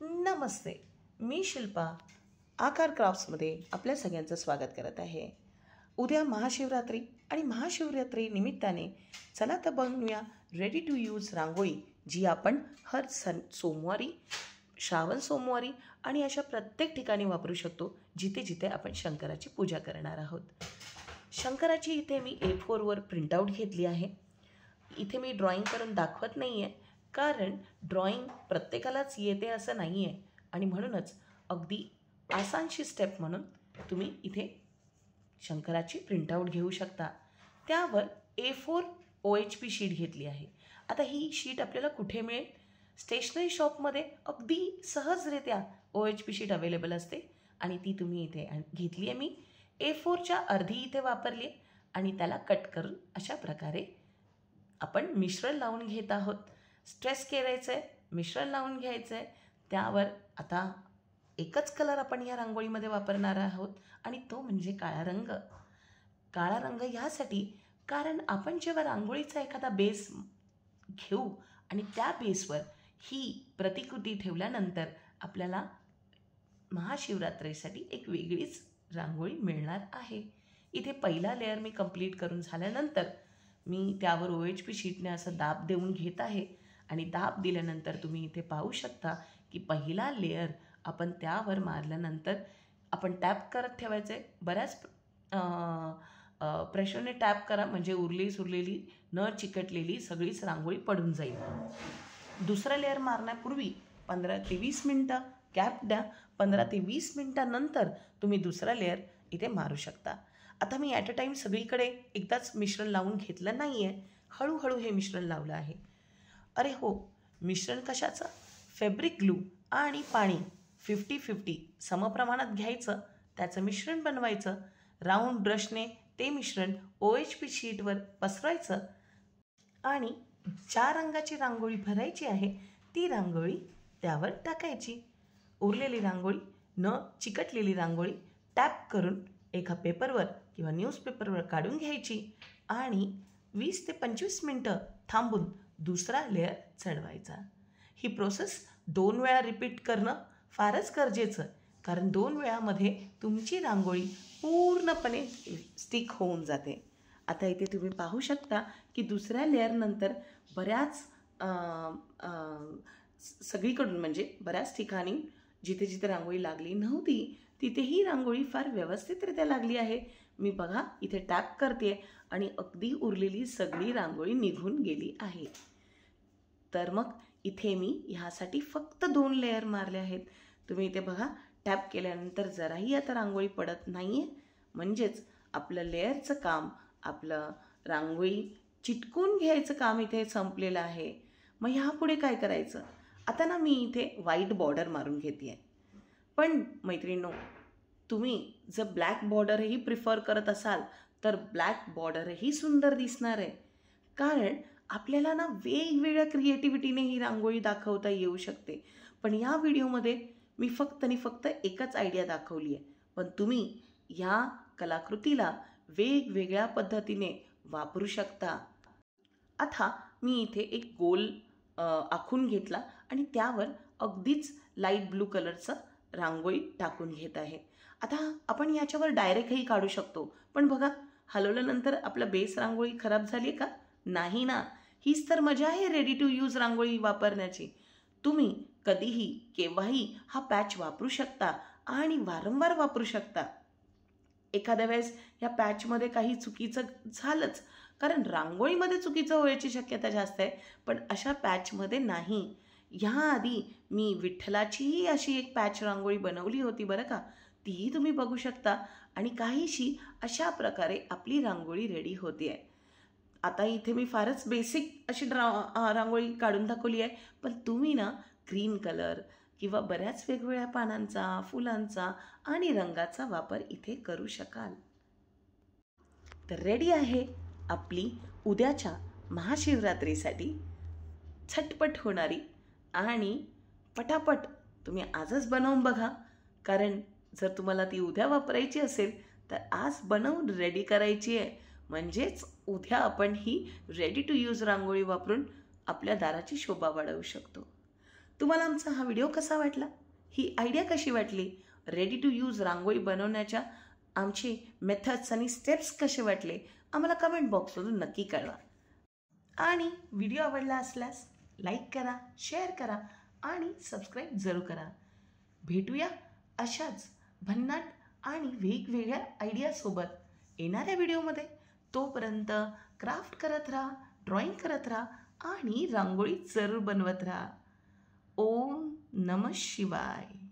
नमस्ते, मी शिल्पा आकार क्राफ्ट्समध्ये आपल्या सगळ्यांचं स्वागत करत आहे. उद्या महाशिवरात्री आणि महाशिवरात्री निमित्ताने चला तर बनवूया रेडी टू यूज रांगोळी, जी आपण हर सोमवारी, श्रावण सोमवारी आणि अशा प्रत्येक ठिकाणी वापरू शकतो जिथे जिथे आपण शंकराची पूजा करणार आहोत. शंकराची इथे मी A4वर प्रिंटआउट घेतली आहे. इथे मी ड्रॉईंग करून दाखवत नाही आहे, कारण ड्रॉईंग प्रत्येकालाच येते असं नाही आहे आणि म्हणूनच अगदी आसानशी स्टेप म्हणून तुम्ही इथे शंकराची प्रिंटआउट घेऊ शकता. त्यावर A4 OHP शीट घेतली आहे. आता ही शीट आपल्याला कुठे मिळेल? स्टेशनरी शॉपमध्ये अगदी सहजरित्या OHP शीट अवेलेबल असते आणि ती तुम्ही इथे घेतली आहे. मी A4च्या अर्धी इथे वापरली आहे आणि त्याला कट करून अशा प्रकारे आपण मिश्रण लावून घेत आहोत. स्ट्रेस करायचं आहे, मिश्रण लावून घ्यायचं आहे. त्यावर आता एकच कलर आपण या रांगोळीमध्ये वापरणार आहोत आणि तो म्हणजे काळा रंग. काळा रंग ह्यासाठी कारण आपण जेव्हा रांगोळीचा एखादा बेस घेऊ आणि त्या बेसवर ही प्रतिकृती ठेवल्यानंतर आपल्याला महाशिवरात्रीसाठी एक वेगळीच रांगोळी मिळणार आहे. इथे पहिला लेअर मी कंप्लीट करून झाल्यानंतर मी त्यावर OHP शीटने असं दाब देऊन घेत आहे आणि दाब दिल्यानंतर तुम्ही इथे पाहू शकता की पहिला लेअर आपण त्यावर मारल्यानंतर आपण टॅप करत ठेवायचं आहे. बऱ्याच प्रेशरने टॅप करा, म्हणजे उरलेली न चिकटलेली सगळीच रांगोळी पडून जाईल. दुसरा लेअर मारण्यापूर्वी 15 ते 20 मिनटं गॅप द्या. 15 ते 20 मिनटानंतर तुम्ही दुसरा लेअर इथे मारू शकता. आता मी ॲट अ टाईम सगळीकडे एकदाच मिश्रण लावून घेतलं नाही आहे, हळूहळू हे मिश्रण लावलं आहे. अरे हो, मिश्रण कशाचं? फॅब्रिक ग्लू आणि पाणी 50-50 समप्रमाणात घ्यायचं, त्याचं मिश्रण बनवायचं. राऊंड ब्रशने ते मिश्रण OHP शीटवर पसरायचं आणि ज्या रंगाची रांगोळी भरायची आहे ती रांगोळी त्यावर टाकायची. उरलेली रांगोळी, न चिकटलेली रांगोळी टॅप करून एका पेपरवर किंवा न्यूजपेपरवर काढून घ्यायची आणि 20 ते 25 मिनटं थांबून दुसरा लेअर चढवायचा. ही प्रोसेस 2 वेळा रिपीट करणं फारच गरजेचं, कारण 2 वेळामध्ये तुमची रांगोळी पूर्णपणे स्टिक होऊन जाते. आता इथे तुम्ही पाहू शकता की दुसऱ्या लेअरनंतर बऱ्याच सगळीकडून, म्हणजे बऱ्याच ठिकाणी जिथे जिथे रांगोळी लागली नव्हती तिथेही रांगोळी फार व्यवस्थितरित्या लागली आहे. मी बघा इथे टॅप करते आणि अगदी उरलेली सगळी रांगोळी निघून गेली आहे. तर मग इथे मी ह्यासाठी फक्त 2 लेअर मारले आहेत. तुम्ही इथे बघा टॅप केल्यानंतर जराही आता रांगोळी पडत नाही आहे, म्हणजेच आपलं लेअरचं काम, आपलं रांगोळी चिटकून घ्यायचं काम इथे संपलेलं आहे. मग ह्यापुढे काय करायचं? आता ना मी इथे व्हाईट बॉर्डर मारून घेते आहे. पण मैत्रिणींनो, तुम्ही जर ब्लॅक बॉर्डरही प्रिफर करत असाल तर ब्लॅक बॉर्डरही सुंदर दिसणार आहे, कारण आपल्याला ना वेगवेगळ्या क्रिएटिव्हिटीने ही रांगोळी दाखवता येऊ शकते. पण या व्हिडिओमध्ये मी फक्त आणि फक्त एकच आयडिया दाखवली आहे, पण तुम्ही ह्या कलाकृतीला वेगवेगळ्या पद्धतीने वापरू शकता. आता मी इथे एक गोल आखून घेतला आणि त्यावर अगदीच लाईट ब्लू कलरचं रांगोळी टाकून घेत आहे. आता आपण याच्यावर डायरेक्टही काढू शकतो, पण बघा हलवल्यानंतर आपला बेस रांगोळी खराब झाली का? नाही ना. हीच तर मजा आहे रेडी टू यूज रांगोळी वापरण्याची. तुम्ही कधीही केव्हाही हा पॅच वापरू शकता आणि वारंवार वापरू शकता. एखाद्या वेळेस या पॅचमध्ये काही चुकीचं झालंच, कारण रांगोळीमध्ये चुकीचं होण्याची शक्यता जास्त आहे, पण अशा पॅचमध्ये नाही. ह्याआधी मी विठ्ठलाचीही अशी एक पॅच रांगोळी बनवली होती बरं का, तीही तुम्ही बघू शकता आणि काहीशी अशा प्रकारे आपली रांगोळी रेडी होती आहे. आता इथे मी फारच बेसिक अशी रांगोळी काढून दाखवली आहे, पण तुम्ही ना ग्रीन कलर किंवा बऱ्याच वेगवेगळ्या पानांचा, फुलांचा आणि रंगाचा वापर इथे करू शकाल. तर रेडी आहे आपली उद्याच्या महाशिवरात्रीसाठी झटपट होणारी आणि पटापट तुम्ही आजच बनवून बघा, कारण जर तुम्हाला ती उद्या वापरायची असेल तर आज बनवून रेडी करायची आहे, म्हणजेच उद्या आपण ही रेडी टू यूज रांगोळी वापरून आपल्या दाराची शोभा वाढवू शकतो. तुम्हाला आमचा हा व्हिडिओ कसा वाटला, ही आयडिया कशी वाटली, रेडी टू यूज रांगोळी बनवण्याच्या आमचे मेथड्स आणि स्टेप्स कसे वाटले, आम्हाला कमेंट बॉक्समधून नक्की कळवा. आणि व्हिडिओ आवडला असल्यास लाईक करा, शेअर करा आणि सबस्क्राईब जरूर करा. भेटूया अशाच भन्नाट आणि वेगवेगळ्या आयडियासोबत येणाऱ्या व्हिडिओमध्ये. तोपर्यंत क्राफ्ट करत राहा, ड्रॉइंग करत राहा आणि रांगोळी जरूर बनवत राहा. ओम नमः शिवाय.